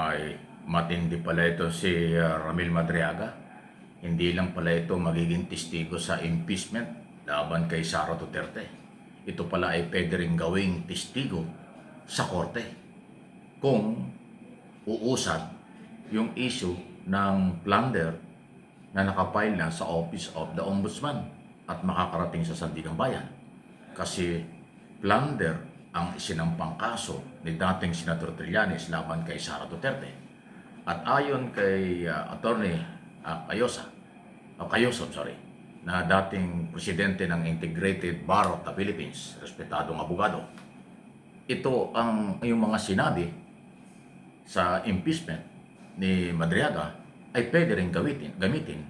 Ay, matindi pala ito si Ramil Madriaga. Hindi lang pala ito magiging testigo sa impeachment laban kay Sara Duterte. Ito pala ay pwede rin gawing testigo sa korte kung uusad yung issue ng plunder na nakapile na sa Office of the Ombudsman at makakarating sa Sandigang Bayan. Kasi plunder ang isinampang kaso ni dating Senator Trillanes laban kay Sara Duterte. At ayon kay Attorney Cayoso, na dating presidente ng Integrated Bar of the Philippines, respetadong abogado, ito ang yung mga sinabi sa impeachment ni Madriaga ay pwede rin gamitin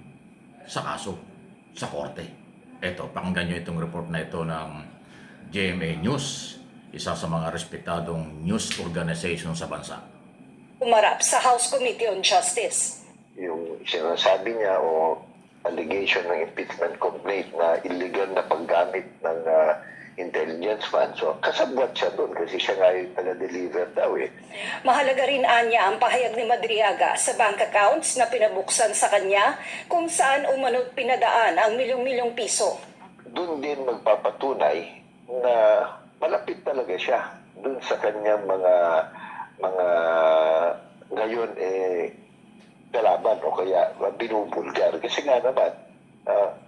sa kaso, sa korte. Ito, pakinggan nyo itong report na ito ng GMA News, isa sa mga respetadong news organization sa bansa. Umarap sa House Committee on Justice. Yung sinasabi niya o allegation ng impeachment complaint na illegal na paggamit ng intelligence fund. So, kasabwat siya doon kasi siya nga yung taga-deliver daw eh. Mahalaga rin anya ang pahayag ni Madriaga sa bank accounts na pinabuksan sa kanya kung saan umano pinadaan ang milyong-milyong piso. Doon din magpapatunay na malapit talaga siya doon sa kanyang mga ngayon kalaban o kaya binubulgar. Kasi nga naman,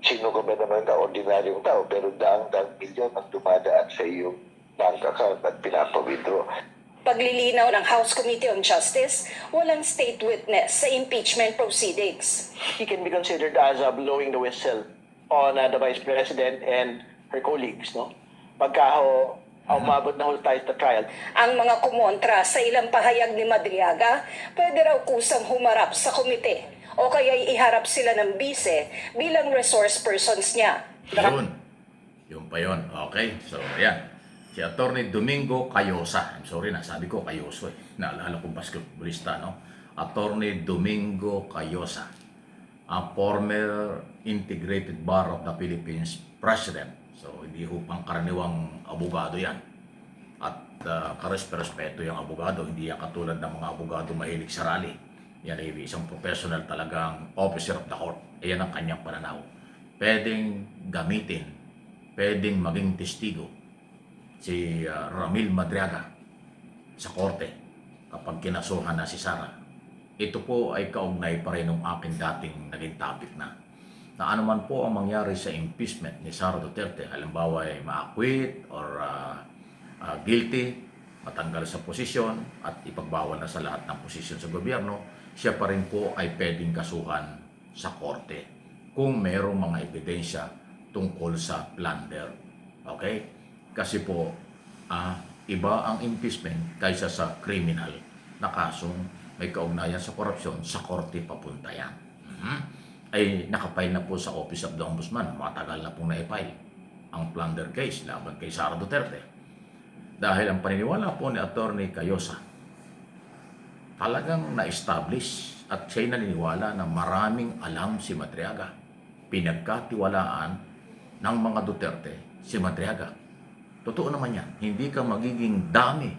sino ka ba naman na ordinaryong tao pero daang-daang milyon ang dumadaan sa iyong bank account at pinapawithdraw. Paglilinaw ng House Committee on Justice, walang state witness sa impeachment proceedings. He can be considered as blowing the whistle on the Vice President and her colleagues, no? Pagka umabot na tayo sa trial. Ang mga kumontra sa ilang pahayag ni Madriaga, pwede raw kusang humarap sa komite o kaya iharap sila ng bise bilang resource persons niya. Yun. Yun pa yun. Okay. So, ayan. Si Attorney Domingo Cayosa. I'm sorry na, sabi ko Cayoso eh. Naalala ko basketballista, no? Attorney Domingo Cayosa. Ang former Integrated Bar of the Philippines President. So, hindi ho pangkaraniwang abogado yan. At karespeto yung abogado. Hindi yan katulad ng mga abogado mahilig sa rally. Yan ay isang professional talagang officer of the court. Ayan ang kanyang pananaw. Pwedeng gamitin, pwedeng maging testigo si Ramil Madriaga sa korte kapag kinasuhan na si Sara. Ito po ay kaugnay pa rin ng aking dating naging topic na anuman po ang mangyari sa impeachment ni Sara Duterte, halimbawa ay ma-acquit or guilty, matanggal sa posisyon at ipagbawal na sa lahat ng posisyon sa gobyerno, siya pa rin po ay pwedeng kasuhan sa korte kung mayroong mga ebidensya tungkol sa plunder. Okay? Kasi po, iba ang impeachment kaysa sa criminal na kasong may kaugnayan sa korupsyon, sa korte papunta yan. Ay nakapile na po sa Office of the Ombudsman. Matagal na pong na-file ang plunder case laban kay Sara Duterte. Dahil ang paniniwala po ni Attorney Cayosa, talagang na-establish at siya'y naniniwala na maraming alam si Madriaga. Pinagkatiwalaan ng mga Duterte si Madriaga. Totoo naman yan. Hindi ka magiging dami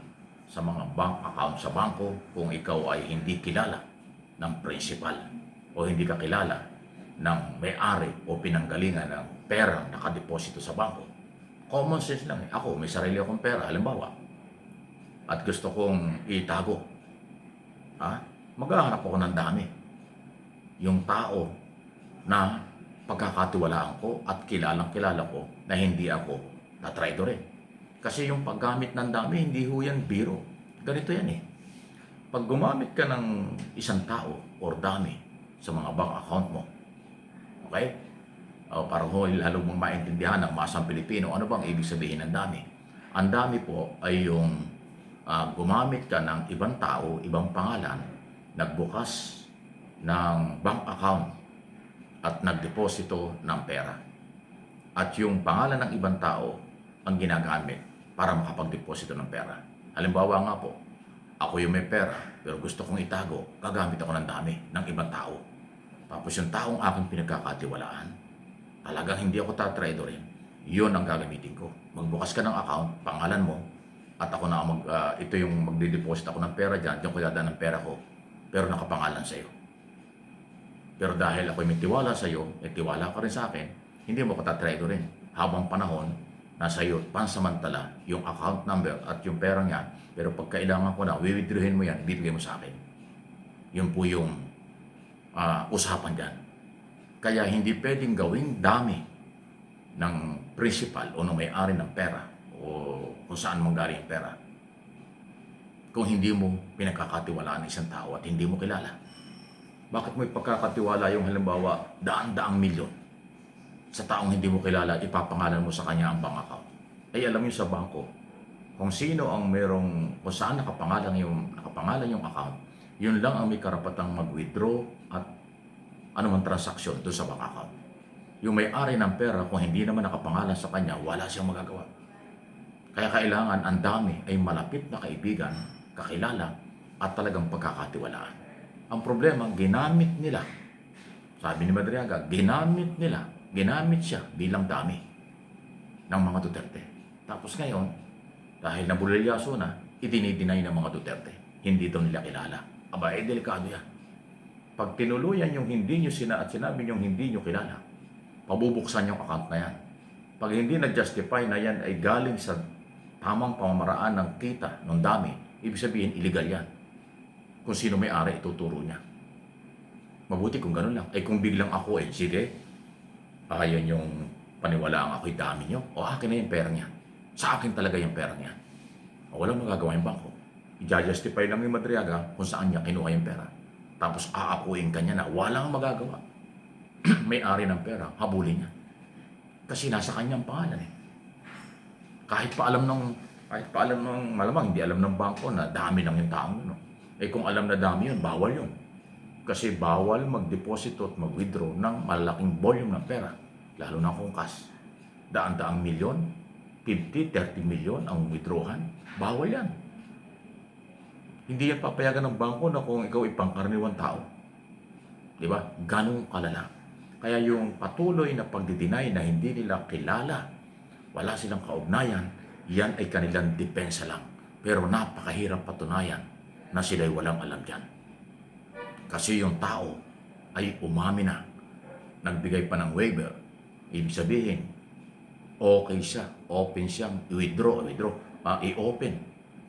sa mga bank account sa bangko kung ikaw ay hindi kilala ng principal o hindi ka kilala ng may-ari o pinanggalingan ng perang nakadeposito sa bangko. Common sense lang eh. Ako, may sarili akong pera, halimbawa, at gusto kong itago. Maghahanap ako ng dami. Yung tao na pagkakatiwalaan ko at kilala ko na hindi ako na-traitor eh. Kasi yung paggamit ng dami, hindi ho yan biro. Ganito yan eh. Pag gumamit ka ng isang tao or dami sa mga bank account mo, okay? Para ho lalo mong maintindihan ng masang Pilipino, ano bang ibig sabihin ng dami? Ang dami po ay yung gumamit ka ng ibang tao, ibang pangalan, nagbukas ng bank account at nagdeposito ng pera. At yung pangalan ng ibang tao ang ginagamit para makapagdeposito ng pera. Halimbawa nga po, ako yung may pera pero gusto kong itago, gagamit ako ng dami ng ibang tao. Tapos yung taong aking pinagkakatiwalaan, talagang hindi ako tatraidorin, yun ang gagamitin ko. Magbukas ka ng account, pangalan mo, at ako na ito yung magdideposit ako ng pera dyan ko dadaan ng pera ko. pero nakapangalan sa iyo. Pero dahil ako'y may tiwala sa iyo, may tiwala ka rin sa akin, hindi mo katatrego rin. Habang panahon, nasa iyo, pansamantala, yung account number at yung pera niya, pero pag kailangan ko na, withdrawin mo yan, ibibigay mo sa akin. Yun po yung usapan dyan. Kaya hindi pwedeng gawing dami ng principal o ng may-ari ng pera o kung saan manggaling ang pera kung hindi mo pinagkakatiwalaan ng isang tao at hindi mo kilala. Bakit mo ipagkakatiwala yung halimbawa daan-daang milyon sa taong hindi mo kilala, ipapangalan mo sa kanya ang bank account? Ay alam niyo sa bangko, kung sino ang kung saan nakapangalan yung account, yun lang ang may karapatang mag-withdraw at anumang transaksyon doon sa bank account. Yung may-ari ng pera, kung hindi naman nakapangalan sa kanya, wala siyang magagawa. Kaya kailangan ang dami ay malapit na kaibigan, kakilala, at talagang pagkakatiwalaan. Ang problema, ginamit nila. Sabi ni Madriaga, ginamit siya bilang dami ng mga Duterte. Tapos ngayon, dahil nabulilyaso na, idinidinay ng mga Duterte. Hindi daw nila kilala. Aba, delikado yan. Pag tinuluyan yung hindi nyo at sinabi yung hindi nyo kilala, pabubuksan yung account na yan. Pag hindi nag-justify na yan ay galing sa tamang pamamaraan ng kita, ng dami, ibig sabihin, illegal yan. Kung sino may-ari, ituturo niya. Mabuti kung ganun lang. Kung biglang ako sige, ayan yung paniwalaan ako'y dami nyo, o akin na yung pera niya. Sa akin talaga yung pera niya. O walang magagawa yung bangko. I-justify lang yung Madriaga kung saan niya kinuha yung pera. Tapos aakuin ka niya na walang magagawa. May-ari ng pera, habulin niya. Kasi nasa kanyang pangalan eh. Kahit pa alam ng malamang hindi alam ng bangko na dami lang yung taong yun. No? Kung alam na dami yun, bawal yun. Kasi bawal mag-deposito at mag-withdraw ng malaking volume ng pera. Lalo na kung cash. Daan-daang milyon, 50, 30 milyon ang withdrawhan. Bawal yan. Hindi yan papayagan ng bangko na kung ikaw ipangkaraniwang tao. Diba? Ganong kalala. Kaya yung patuloy na pagdidinay na hindi nila kilala, wala silang kaugnayan, yan ay kanilang depensa lang. Pero napakahirap patunayan na sila'y walang alam dyan. Kasi yung tao ay umami na, nagbigay pa ng waiver. Ibig sabihin, okay siya, open siyang i-open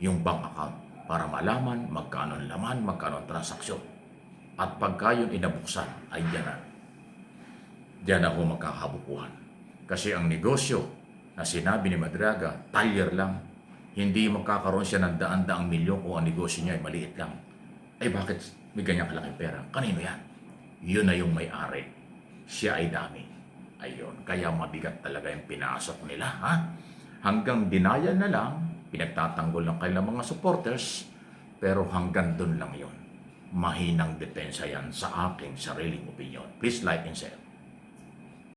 yung bank account para malaman magkano ang laman, magkano ang transaksyon. At pagka yun inabuksan, ay diyan ako magkakabukuhan. Kasi ang negosyo na sinabi ni Madriaga, talyer lang. Hindi magkakaroon siya ng daan-daang milyon kung ang negosyo niya ay maliit lang. Ay bakit may ganyang kalaking pera? Kanino yan? Yun na yung may-ari. Siya ay dami. Ayun. Kaya mabigat talaga yung pinasok nila. Hanggang denial na lang, pinagtatanggol ng kailang mga supporters, pero hanggang dun lang yun. Mahinang depensa yan sa aking sariling opinion. Please like and share.